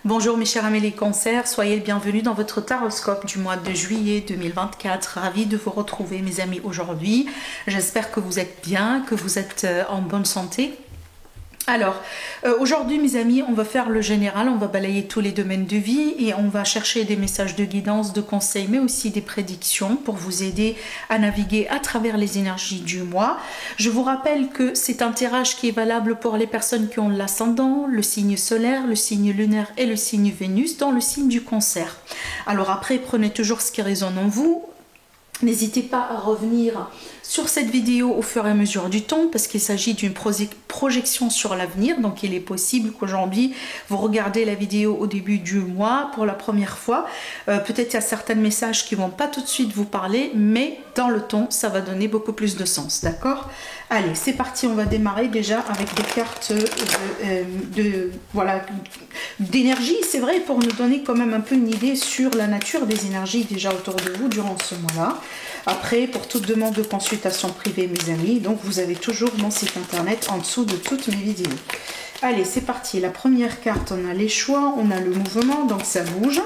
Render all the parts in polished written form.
Bonjour mes chers amis les cancers, soyez le bienvenu dans votre taroscope du mois de juillet 2024. Ravi de vous retrouver mes amis aujourd'hui. J'espère que vous êtes bien, que vous êtes en bonne santé. Alors, aujourd'hui mes amis, on va faire le général, on va balayer tous les domaines de vie et on va chercher des messages de guidance, de conseils, mais aussi des prédictions pour vous aider à naviguer à travers les énergies du mois. Je vous rappelle que c'est un tirage qui est valable pour les personnes qui ont l'ascendant, le signe solaire, le signe lunaire et le signe Vénus dans le signe du Cancer. Alors après, prenez toujours ce qui résonne en vous. N'hésitez pas à revenir sur cette vidéo au fur et à mesure du temps parce qu'il s'agit d'une projection sur l'avenir. Donc il est possible qu'aujourd'hui vous regardez la vidéo au début du mois pour la première fois. Peut-être il y a certains messages qui vont pas tout de suite vous parler, mais dans le temps ça va donner beaucoup plus de sens, d'accord? Allez, c'est parti, on va démarrer déjà avec des cartes d'énergie, c'est vrai, pour nous donner quand même un peu une idée sur la nature des énergies déjà autour de vous durant ce mois-là. Après, pour toute demande de consultation privée, mes amis, donc vous avez toujours mon site internet en dessous de toutes mes vidéos. Allez, c'est parti. La première carte, on a les choix, on a le mouvement, donc ça bouge.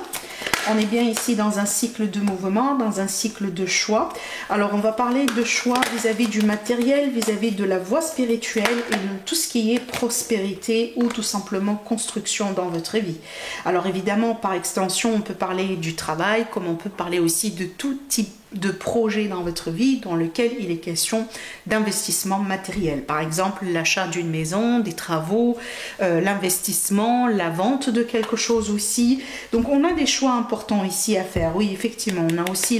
On est bien ici dans un cycle de mouvement, dans un cycle de choix. Alors, on va parler de choix vis-à-vis du matériel, vis-à-vis de la voie spirituelle et de tout ce qui est prospérité ou tout simplement construction dans votre vie. Alors, évidemment, par extension, on peut parler du travail, comme on peut parler aussi de tout type de projet dans votre vie dans lequel il est question d'investissement matériel. Par exemple, l'achat d'une maison, des travaux, l'investissement, la vente de quelque chose aussi. Donc, on a des choix importants ici à faire. Oui, effectivement, on a aussi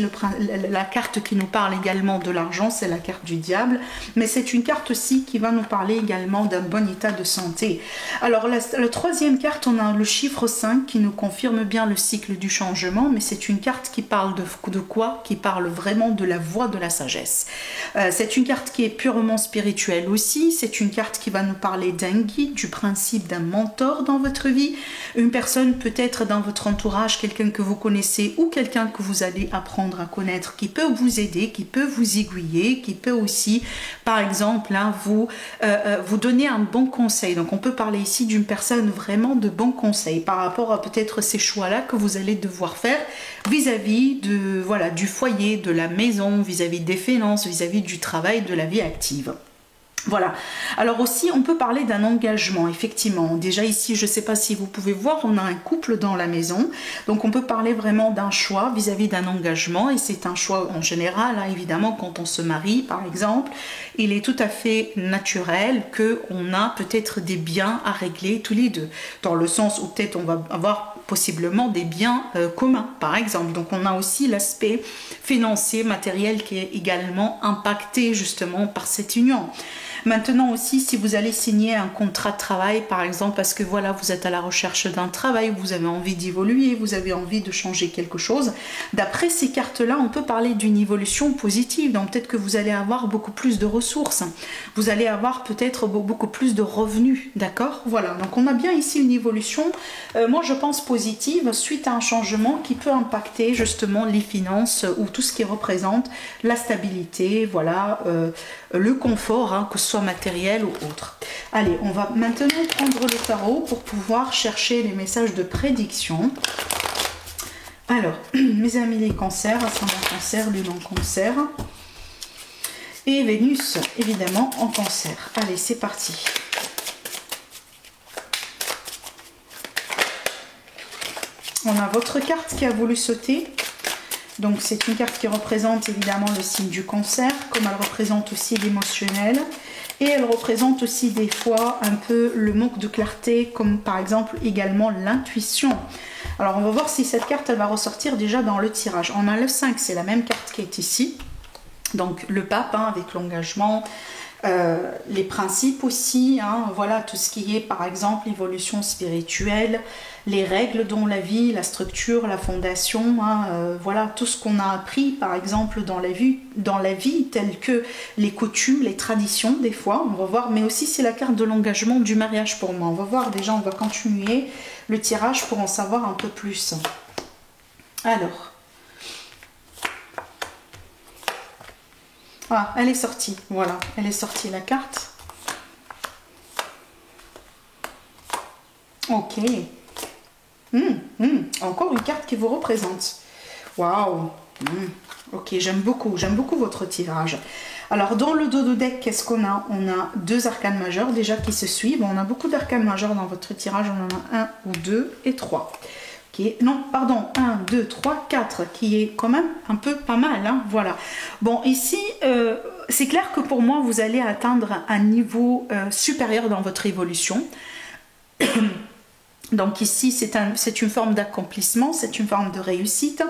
la carte qui nous parle également de l'argent, c'est la carte du diable. Mais c'est une carte aussi qui va nous parler également d'un bon état de santé. Alors, la troisième carte, on a le chiffre 5 qui nous confirme bien le cycle du changement, mais c'est une carte qui parle de quoi? Qui parle vraiment de la voie de la sagesse. C'est une carte qui est purement spirituelle aussi. C'est une carte qui va nous parler d'un guide, du principe d'un mentor dans votre vie. Une personne peut-être dans votre entourage, quelqu'un que vous connaissez ou quelqu'un que vous allez apprendre à connaître qui peut vous aider, qui peut vous aiguiller, qui peut aussi, par exemple, vous donner un bon conseil. Donc on peut parler ici d'une personne vraiment de bons conseils par rapport à peut-être ces choix-là que vous allez devoir faire vis-à-vis du foyer, de la maison, vis-à-vis des finances, vis-à-vis du travail, de la vie active. Voilà. Alors aussi, on peut parler d'un engagement, effectivement. Déjà ici, je ne sais pas si vous pouvez voir, on a un couple dans la maison. Donc, on peut parler vraiment d'un choix vis-à-vis d'un engagement. Et c'est un choix en général, hein, évidemment, quand on se marie, par exemple. Il est tout à fait naturel qu'on a peut-être des biens à régler tous les deux. Dans le sens où peut-être on va avoir possiblement des biens communs, par exemple. Donc, on a aussi l'aspect financier, matériel qui est également impacté justement par cette union. Maintenant aussi, si vous allez signer un contrat de travail, par exemple, parce que voilà, vous êtes à la recherche d'un travail, vous avez envie d'évoluer, vous avez envie de changer quelque chose, d'après ces cartes-là, on peut parler d'une évolution positive. Donc peut-être que vous allez avoir beaucoup plus de ressources, vous allez avoir peut-être beaucoup plus de revenus, d'accord? Voilà, donc on a bien ici une évolution, moi je pense positive, suite à un changement qui peut impacter justement les finances ou tout ce qui représente la stabilité, voilà, le confort, hein, que ce soit matériel ou autre. Allez, on va maintenant prendre le tarot pour pouvoir chercher les messages de prédiction. Alors, mes amis les cancers, ascendant cancer, lune en cancer, et Vénus, évidemment, en cancer. Allez, c'est parti. On a votre carte qui a voulu sauter. Donc, c'est une carte qui représente évidemment le signe du cancer, comme elle représente aussi l'émotionnel. Et elle représente aussi des fois un peu le manque de clarté, comme par exemple également l'intuition. Alors, on va voir si cette carte, elle va ressortir déjà dans le tirage. On a le 5, c'est la même carte qui est ici. Donc, le pape, hein, avec l'engagement, les principes aussi, hein, voilà, tout ce qui est par exemple l'évolution spirituelle, les règles dans la vie, la structure, la fondation, hein, voilà, tout ce qu'on a appris par exemple dans la vie, telles que les coutumes, les traditions des fois, on va voir, mais aussi c'est la carte de l'engagement du mariage pour moi. On va voir déjà, on va continuer le tirage pour en savoir un peu plus. Alors, ah, elle est sortie, voilà, elle est sortie la carte. Ok. Encore une carte qui vous représente. Waouh. Ok, j'aime beaucoup votre tirage. Alors, dans le dos de deck, qu'est-ce qu'on a? On a deux arcanes majeurs déjà qui se suivent. On a beaucoup d'arcanes majeurs dans votre tirage. On en a un ou deux et trois. Okay. Non, pardon, 1, 2, 3, 4, qui est quand même un peu pas mal. Hein, voilà. Bon, ici, c'est clair que pour moi, vous allez atteindre un niveau supérieur dans votre évolution. Donc ici, c'est une forme d'accomplissement, c'est une forme de réussite.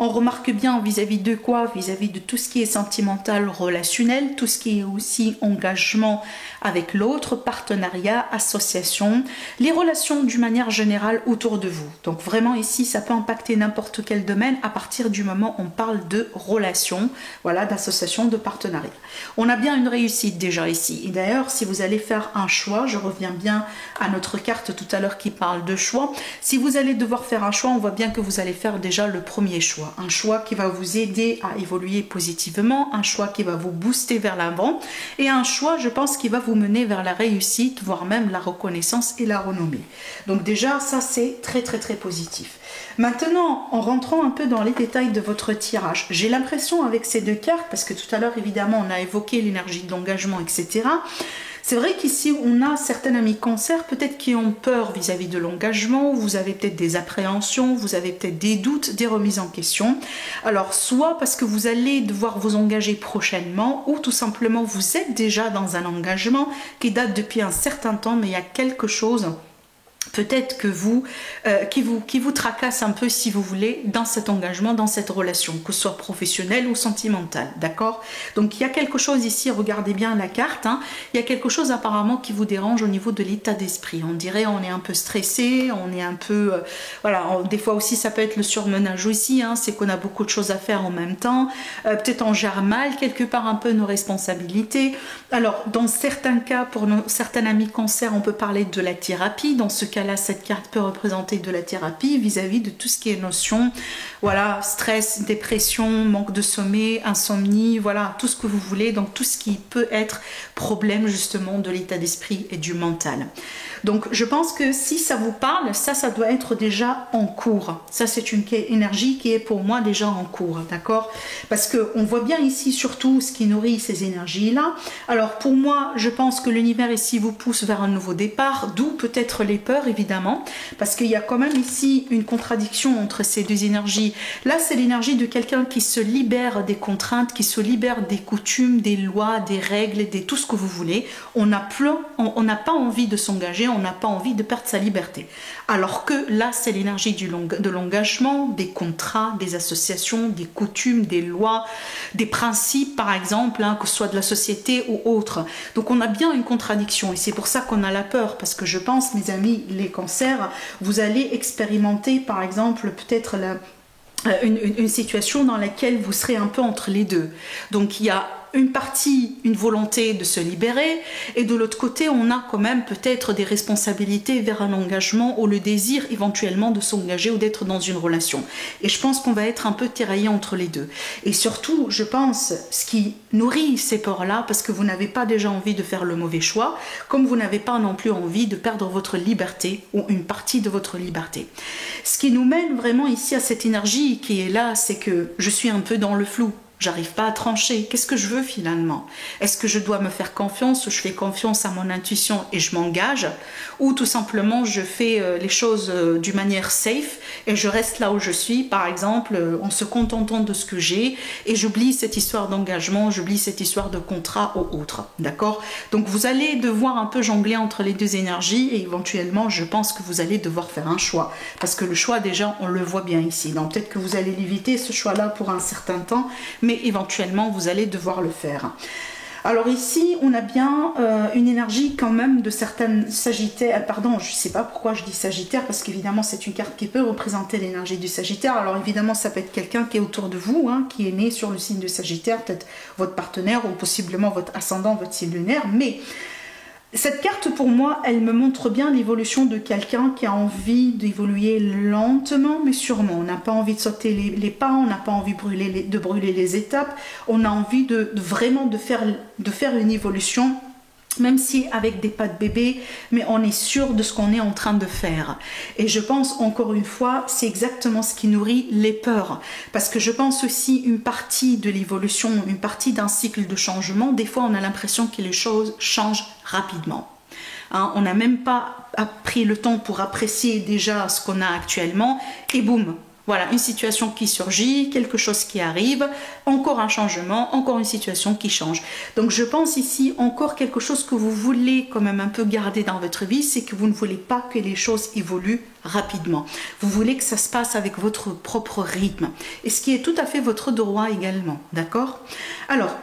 On remarque bien vis-à-vis de quoi? Vis-à-vis de tout ce qui est sentimental, relationnel, tout ce qui est aussi engagement avec l'autre, partenariat, association, les relations d'une manière générale autour de vous. Donc vraiment ici, ça peut impacter n'importe quel domaine à partir du moment où on parle de relations, voilà, d'association, de partenariat. On a bien une réussite déjà ici. Et d'ailleurs, si vous allez faire un choix, je reviens bien à notre carte tout à l'heure qui parle de choix. Si vous allez devoir faire un choix, on voit bien que vous allez faire déjà le premier choix. Un choix qui va vous aider à évoluer positivement, un choix qui va vous booster vers l'avant et un choix, je pense, qui va vous mener vers la réussite, voire même la reconnaissance et la renommée. Donc déjà, ça c'est très positif. Maintenant, en rentrant un peu dans les détails de votre tirage, j'ai l'impression avec ces deux cartes, parce que tout à l'heure évidemment on a évoqué l'énergie de l'engagement, etc. C'est vrai qu'ici, on a certains amis cancer, peut-être qui ont peur vis-à-vis de l'engagement, vous avez peut-être des appréhensions, vous avez peut-être des doutes, des remises en question. Alors, soit parce que vous allez devoir vous engager prochainement, ou tout simplement vous êtes déjà dans un engagement qui date depuis un certain temps, mais il y a quelque chose peut-être que qui vous tracasse un peu, si vous voulez, dans cet engagement, dans cette relation, que ce soit professionnelle ou sentimentale, d'accord? Donc il y a quelque chose ici, regardez bien la carte, hein, il y a quelque chose apparemment qui vous dérange au niveau de l'état d'esprit. On dirait on est un peu stressé, on est un peu... voilà, des fois aussi ça peut être le surmenage aussi, hein, c'est qu'on a beaucoup de choses à faire en même temps, peut-être on gère mal quelque part un peu nos responsabilités. Alors dans certains cas, pour certains amis cancer, on peut parler de la thérapie. Dans ce cas-là, cette carte peut représenter de la thérapie vis-à-vis de tout ce qui est notion, voilà, stress, dépression, manque de sommeil, insomnie, voilà, tout ce que vous voulez, donc tout ce qui peut être problème justement de l'état d'esprit et du mental. Donc je pense que si ça vous parle, ça doit être déjà en cours. Ça c'est une énergie qui est pour moi déjà en cours, d'accord? Parce qu'on voit bien ici surtout ce qui nourrit ces énergies-là. Alors pour moi, je pense que l'univers ici vous pousse vers un nouveau départ, d'où peut-être les peurs évidemment, parce qu'il y a quand même ici une contradiction entre ces deux énergies. Là c'est l'énergie de quelqu'un qui se libère des contraintes, qui se libère des coutumes, des lois, des règles, de tout ce que vous voulez. On n'a pas envie de s'engager, on n'a pas envie de perdre sa liberté. Alors que là, c'est l'énergie de l'engagement, des contrats, des associations, des coutumes, des lois, des principes, par exemple, hein, que ce soit de la société ou autre. Donc, on a bien une contradiction et c'est pour ça qu'on a la peur, parce que je pense, mes amis, les cancers, vous allez expérimenter, par exemple, peut-être une situation dans laquelle vous serez un peu entre les deux. Donc, il y a une partie, une volonté de se libérer, et de l'autre côté, on a quand même peut-être des responsabilités vers un engagement ou le désir éventuellement de s'engager ou d'être dans une relation. Et je pense qu'on va être un peu tiraillé entre les deux. Et surtout, je pense, ce qui nourrit ces peurs-là, parce que vous n'avez pas déjà envie de faire le mauvais choix, comme vous n'avez pas non plus envie de perdre votre liberté ou une partie de votre liberté. Ce qui nous mène vraiment ici à cette énergie qui est là, c'est que je suis un peu dans le flou. J'arrive pas à trancher. Qu'est-ce que je veux finalement? Est-ce que je dois me faire confiance, ou je fais confiance à mon intuition et je m'engage, ou tout simplement je fais les choses d'une manière safe et je reste là où je suis, par exemple, en se contentant de ce que j'ai, et j'oublie cette histoire d'engagement, j'oublie cette histoire de contrat ou autre. D'accord? Donc vous allez devoir un peu jongler entre les deux énergies, et éventuellement je pense que vous allez devoir faire un choix, parce que le choix déjà on le voit bien ici. Donc peut-être que vous allez l'éviter ce choix-là pour un certain temps, mais éventuellement vous allez devoir le faire. Alors ici on a bien une énergie quand même de certaines sagittaires, pardon, je ne sais pas pourquoi je dis sagittaire, parce qu'évidemment c'est une carte qui peut représenter l'énergie du sagittaire. Alors évidemment ça peut être quelqu'un qui est autour de vous, hein, qui est né sur le signe de sagittaire, peut-être votre partenaire ou possiblement votre ascendant, votre signe lunaire, mais cette carte, pour moi, elle me montre bien l'évolution de quelqu'un qui a envie d'évoluer lentement mais sûrement. On n'a pas envie de sauter les pas, on n'a pas envie de brûler les étapes, on a envie vraiment de faire une évolution même si avec des pas de bébé, mais on est sûr de ce qu'on est en train de faire. Et je pense, encore une fois, c'est exactement ce qui nourrit les peurs. Parce que je pense aussi une partie de l'évolution, une partie d'un cycle de changement, des fois on a l'impression que les choses changent rapidement. Hein, on n'a même pas pris le temps pour apprécier déjà ce qu'on a actuellement, et boum, voilà, une situation qui surgit, quelque chose qui arrive, encore un changement, encore une situation qui change. Donc je pense ici encore quelque chose que vous voulez quand même un peu garder dans votre vie, c'est que vous ne voulez pas que les choses évoluent rapidement. Vous voulez que ça se passe avec votre propre rythme. Et ce qui est tout à fait votre droit également, d'accord? Alors,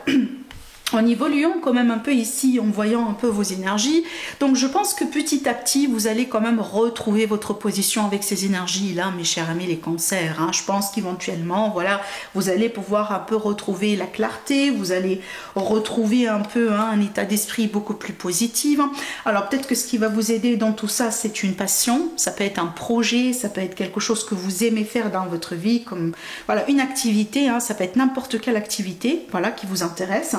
en évoluant quand même un peu ici, en voyant un peu vos énergies, donc je pense que petit à petit, vous allez quand même retrouver votre position avec ces énergies-là, mes chers amis les cancers. Hein. Je pense qu'éventuellement, voilà, vous allez pouvoir un peu retrouver la clarté, vous allez retrouver un peu un état d'esprit beaucoup plus positif. Alors peut-être que ce qui va vous aider dans tout ça, c'est une passion, ça peut être un projet, ça peut être quelque chose que vous aimez faire dans votre vie, comme voilà, une activité, hein, ça peut être n'importe quelle activité, voilà, qui vous intéresse.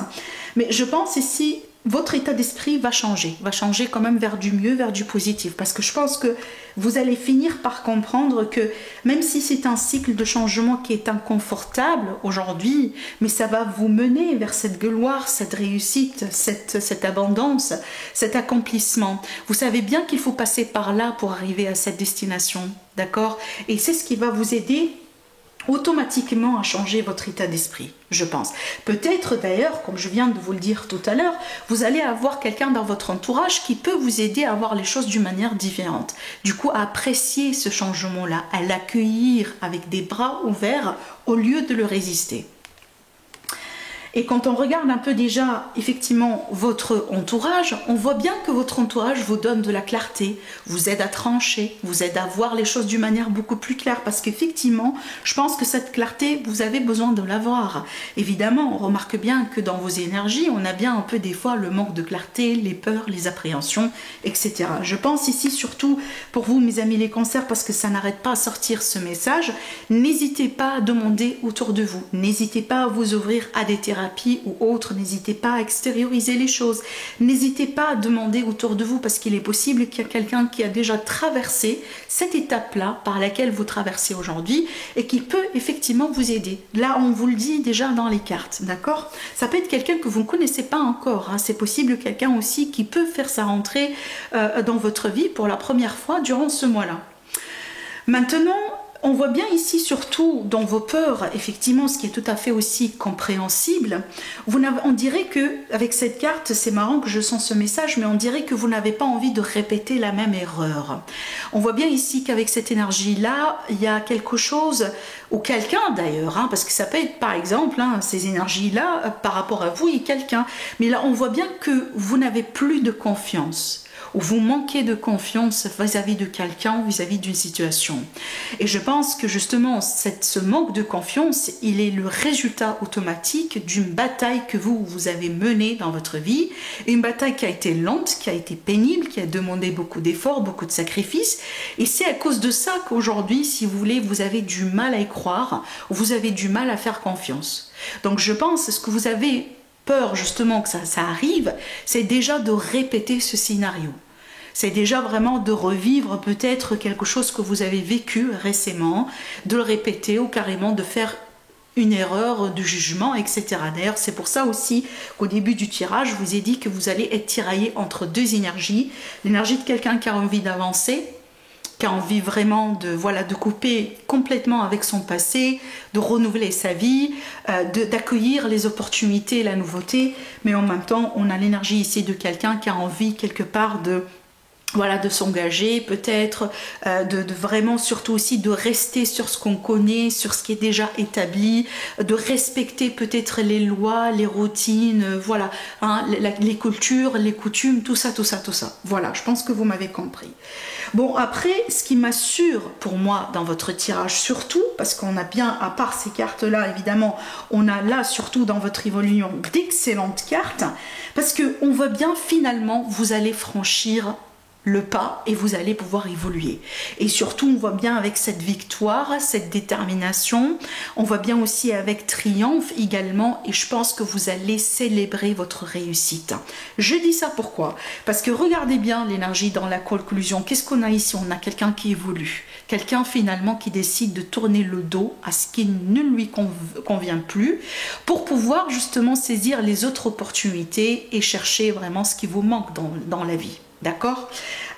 Mais je pense ici, votre état d'esprit va changer quand même vers du mieux, vers du positif. Parce que je pense que vous allez finir par comprendre que même si c'est un cycle de changement qui est inconfortable aujourd'hui, mais ça va vous mener vers cette gloire, cette réussite, cette abondance, cet accomplissement. Vous savez bien qu'il faut passer par là pour arriver à cette destination, d'accord? Et c'est ce qui va vous aider automatiquement à changer votre état d'esprit, je pense. Peut-être d'ailleurs, comme je viens de vous le dire tout à l'heure, vous allez avoir quelqu'un dans votre entourage qui peut vous aider à voir les choses d'une manière différente. Du coup, à apprécier ce changement-là, à l'accueillir avec des bras ouverts au lieu de le résister. Et quand on regarde un peu déjà, effectivement, votre entourage, on voit bien que votre entourage vous donne de la clarté, vous aide à trancher, vous aide à voir les choses d'une manière beaucoup plus claire. Parce qu'effectivement, je pense que cette clarté, vous avez besoin de l'avoir. Évidemment, on remarque bien que dans vos énergies, on a bien un peu des fois le manque de clarté, les peurs, les appréhensions, etc. Je pense ici surtout pour vous, mes amis les cancers, parce que ça n'arrête pas à sortir ce message, n'hésitez pas à demander autour de vous. N'hésitez pas à vous ouvrir à des thérapies ou autres, n'hésitez pas à extérioriser les choses, n'hésitez pas à demander autour de vous parce qu'il est possible qu'il y a quelqu'un qui a déjà traversé cette étape-là par laquelle vous traversez aujourd'hui et qui peut effectivement vous aider. Là, on vous le dit déjà dans les cartes, d'accord? Ça peut être quelqu'un que vous ne connaissez pas encore, hein. C'est possible quelqu'un aussi qui peut faire sa rentrée dans votre vie pour la première fois durant ce mois-là. Maintenant, on voit bien ici, surtout dans vos peurs, effectivement, ce qui est tout à fait aussi compréhensible. On dirait que, avec cette carte, c'est marrant que je sens ce message, mais on dirait que vous n'avez pas envie de répéter la même erreur. On voit bien ici qu'avec cette énergie-là, il y a quelque chose, ou quelqu'un d'ailleurs, hein, parce que ça peut être par exemple, hein, ces énergies-là, par rapport à vous et quelqu'un. Mais là, on voit bien que vous n'avez plus de confiance, ou vous manquez de confiance vis-à-vis de quelqu'un, vis-à-vis d'une situation. Et je pense que justement, ce manque de confiance, il est le résultat automatique d'une bataille que vous avez menée dans votre vie, une bataille qui a été lente, qui a été pénible, qui a demandé beaucoup d'efforts, beaucoup de sacrifices, et c'est à cause de ça qu'aujourd'hui, si vous voulez, vous avez du mal à y croire, ou vous avez du mal à faire confiance. Donc je pense, ce que vous avez peur justement que ça arrive, c'est déjà de répéter ce scénario. C'est déjà vraiment de revivre peut-être quelque chose que vous avez vécu récemment, de le répéter ou carrément de faire une erreur de jugement, etc. D'ailleurs, c'est pour ça aussi qu'au début du tirage, je vous ai dit que vous allez être tiraillé entre deux énergies. L'énergie de quelqu'un qui a envie d'avancer, qui a envie vraiment de couper complètement avec son passé, de renouveler sa vie, d'accueillir les opportunités, la nouveauté, mais en même temps, on a l'énergie ici de quelqu'un qui a envie quelque part de s'engager, peut-être, de vraiment surtout aussi de rester sur ce qu'on connaît, sur ce qui est déjà établi, de respecter peut-être les lois, les routines, voilà, hein, les cultures, les coutumes, tout ça. Voilà, je pense que vous m'avez compris. Bon, après, ce qui m'assure pour moi dans votre tirage, surtout, parce qu'on a bien, à part ces cartes-là, évidemment, on a là, surtout dans votre évolution, d'excellentes cartes, parce qu'on voit bien, finalement, vous allez franchir le pas et vous allez pouvoir évoluer. Et surtout, on voit bien avec cette victoire, cette détermination, on voit bien aussi avec triomphe également, et je pense que vous allez célébrer votre réussite. Je dis ça pourquoi? Parce que regardez bien l'énergie dans la conclusion. Qu'est-ce qu'on a ici? On a quelqu'un qui évolue, quelqu'un finalement qui décide de tourner le dos à ce qui ne lui convient plus pour pouvoir justement saisir les autres opportunités et chercher vraiment ce qui vous manque dans la vie. D'accord?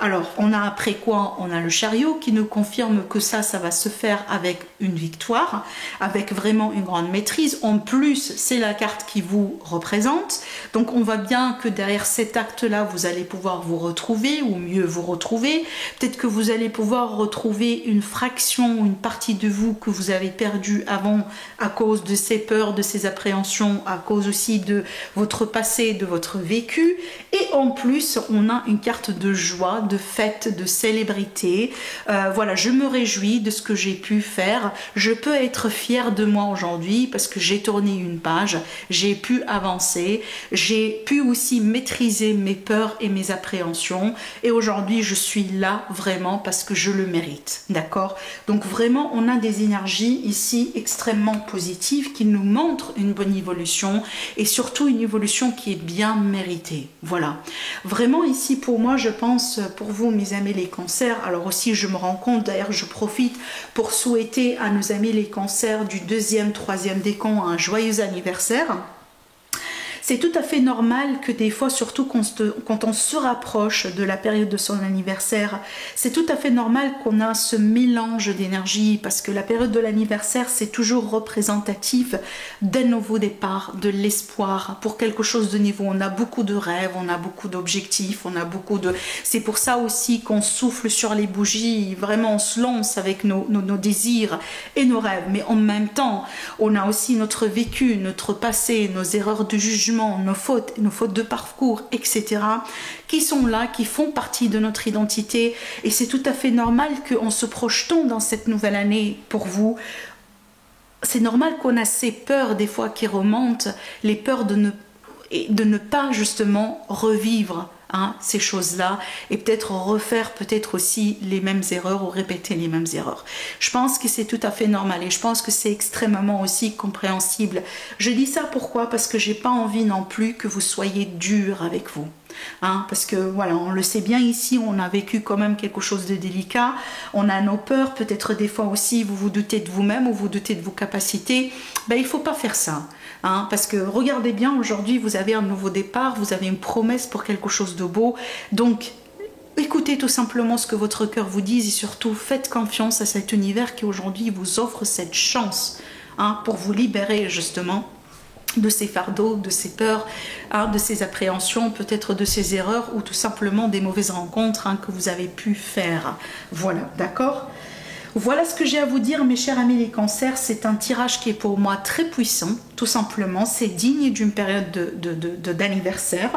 Alors, on a après quoi? On a le chariot qui nous confirme que ça va se faire avec une victoire, avec vraiment une grande maîtrise. En plus, c'est la carte qui vous représente. Donc, on voit bien que derrière cet acte-là, vous allez pouvoir vous retrouver, ou mieux vous retrouver. Peut-être que vous allez pouvoir retrouver une fraction, une partie de vous que vous avez perdue avant à cause de ces peurs, de ces appréhensions, à cause aussi de votre passé, de votre vécu. Et en plus, on a une carte de joie, de fête, de célébrité. Voilà, je me réjouis de ce que j'ai pu faire. Je peux être fière de moi aujourd'hui parce que j'ai tourné une page, j'ai pu avancer, j'ai pu aussi maîtriser mes peurs et mes appréhensions. Et aujourd'hui, je suis là vraiment parce que je le mérite. D'accord? Donc vraiment, on a des énergies ici extrêmement positives qui nous montrent une bonne évolution et surtout une évolution qui est bien méritée. Voilà. Vraiment ici, pour moi, je pense, pour vous, mes amis les cancers, alors aussi je me rends compte, d'ailleurs je profite pour souhaiter à nos amis les cancers du 2e, 3e décan un joyeux anniversaire. C'est tout à fait normal que des fois, surtout quand on se rapproche de la période de son anniversaire, c'est tout à fait normal qu'on a ce mélange d'énergie parce que la période de l'anniversaire, c'est toujours représentatif d'un nouveau départ, de l'espoir pour quelque chose de nouveau. On a beaucoup de rêves, on a beaucoup d'objectifs, on a beaucoup de... C'est pour ça aussi qu'on souffle sur les bougies, vraiment on se lance avec nos désirs et nos rêves. Mais en même temps, on a aussi notre vécu, notre passé, nos erreurs de jugement, nos fautes de parcours, etc., qui sont là, qui font partie de notre identité. Et c'est tout à fait normal qu'en se projetant dans cette nouvelle année pour vous, c'est normal qu'on a ces peurs des fois qui remontent, les peurs de ne pas justement revivre ces choses-là et peut-être refaire peut-être aussi les mêmes erreurs ou répéter les mêmes erreurs. Je pense que c'est tout à fait normal et je pense que c'est extrêmement aussi compréhensible. Je dis ça pourquoi? Parce que j'ai pas envie non plus que vous soyez dur avec vous. Parce que voilà, on le sait bien ici, on a vécu quand même quelque chose de délicat, on a nos peurs, peut-être des fois aussi vous vous doutez de vous-même ou vous doutez de vos capacités. Il ne faut pas faire ça, parce que regardez bien, aujourd'hui vous avez un nouveau départ, vous avez une promesse pour quelque chose de beau, donc écoutez tout simplement ce que votre cœur vous dit et surtout faites confiance à cet univers qui aujourd'hui vous offre cette chance pour vous libérer justement de ces fardeaux, de ces peurs, de ces appréhensions, peut-être de ces erreurs ou tout simplement des mauvaises rencontres que vous avez pu faire. Voilà, d'accord? Voilà ce que j'ai à vous dire, mes chers amis les cancers. C'est un tirage qui est pour moi très puissant, tout simplement. C'est digne d'une période d'anniversaire.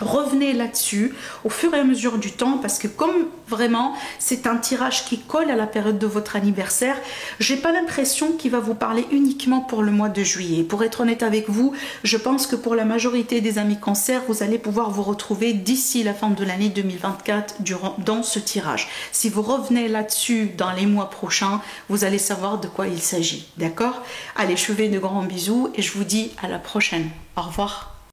Revenez là-dessus au fur et à mesure du temps parce que comme vraiment c'est un tirage qui colle à la période de votre anniversaire, j'ai pas l'impression qu'il va vous parler uniquement pour le mois de juillet. Pour être honnête avec vous, je pense que pour la majorité des amis cancer, vous allez pouvoir vous retrouver d'ici la fin de l'année 2024 dans ce tirage. Si vous revenez là-dessus dans les mois prochains, vous allez savoir de quoi il s'agit. D'accord? Allez, je vous fais de grands bisous et je vous dis à la prochaine. Au revoir.